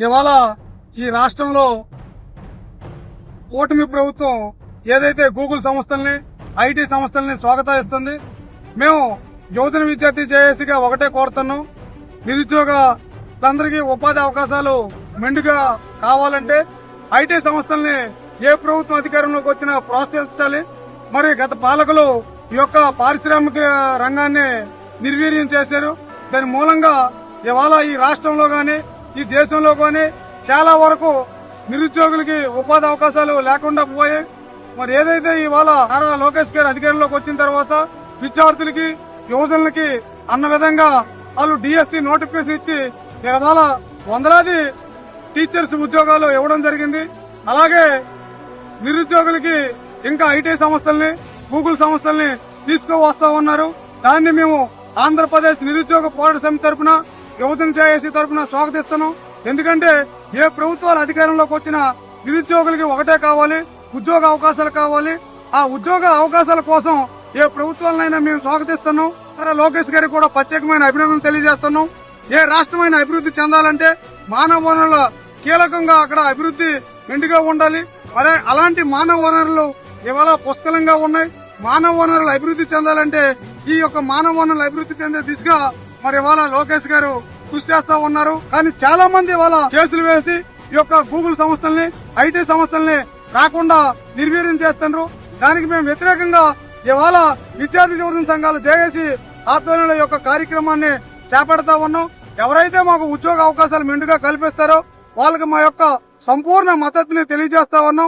ఇవాళ ఈ రాష్ట్రంలో ఓటమి ప్రభుత్వం ఏదైతే గూగుల్ సంస్థల్ని ఐటీ సంస్థల్ని స్వాగతిస్తుంది. మేము యువజన విద్యార్థి జేఏసీగా ఒకటే కోరుతున్నాం. నిరుద్యోగులందరికీ ఉపాధి అవకాశాలు మెండుగా కావాలంటే ఐటీ సంస్థల్ని ఏ ప్రభుత్వం అధికారంలోకి వచ్చినా ప్రోత్సహించాలి. మరి గత పాలకులు ఈ యొక్క పారిశ్రామిక రంగాన్ని నిర్వీర్యం చేశారు. దాని మూలంగా ఇవాళ ఈ రాష్ట్రంలో గాని ఈ దేశంలో గాని చాలా వరకు నిరుద్యోగులకి ఉపాధి అవకాశాలు లేకుండా పోయాయి. మరి ఏదైతే ఇవాళ నారా లోకేష్ గారు అధికారంలోకి వచ్చిన తర్వాత విద్యార్థులకి యువజనులకి అన్న విధంగా వాళ్ళు డిఎస్సి నోటిఫికేషన్ ఇచ్చి ఇవాళ వందలాది టీచర్స్ ఉద్యోగాలు ఇవ్వడం జరిగింది. అలాగే నిరుద్యోగులకి ఇంకా ఐటీ సంస్థల్ని గూగుల్ సంస్థల్ని తీసుకువస్తా ఉన్నారు. దాన్ని మేము ఆంధ్రప్రదేశ్ నిరుద్యోగ పోరాట సమితి తరఫున యువజన జేఏసీ తరఫున స్వాగతిస్తున్నాం. ఎందుకంటే ఏ ప్రభుత్వాలు అధికారంలోకి వచ్చినా నిరుద్యోగులకి ఒకటే కావాలి, ఉద్యోగ అవకాశాలు కావాలి. ఆ ఉద్యోగ అవకాశాల కోసం ఏ ప్రభుత్వాలనైనా మేము స్వాగతిస్తున్నాం. లోకేష్ గారికి కూడా ప్రత్యేకమైన అభినందన తెలియజేస్తున్నాం. ఏ రాష్ట్రమైన అభివృద్ధి చెందాలంటే మానవ వనరుల కీలకంగా అక్కడ అభివృద్ధి మెండుగా ఉండాలి. మరి అలాంటి మానవ వనరులు ఇవాళ పుష్కలంగా ఉన్నాయి. మానవ వనరులు అభివృద్ధి చెందాలంటే ఈ యొక్క మానవ వనరులు అభివృద్ధి చెందే దిశగా మరి ఇవాళ లోకేష్ గారు కృషి చేస్తా ఉన్నారు. కానీ చాలా మంది ఇవాళ కేసులు వేసి ఈ యొక్క గూగుల్ సంస్థల్ని ఐటీ సంస్థల్ని రాకుండా నిర్వీర్యం చేస్తున్నారు. దానికి మేము వ్యతిరేకంగా ఇవాళ విద్యార్థి యువజన సంఘాలు జేఏసీ ఆధ్వర్యంలో యొక్క కార్యక్రమాన్ని చేపడతా ఉన్నాం. ఎవరైతే మాకు ఉద్యోగ అవకాశాలు మెండుగా కల్పిస్తారో వాళ్ళకి మా యొక్క సంపూర్ణ మద్దతుని తెలియజేస్తా ఉన్నాం.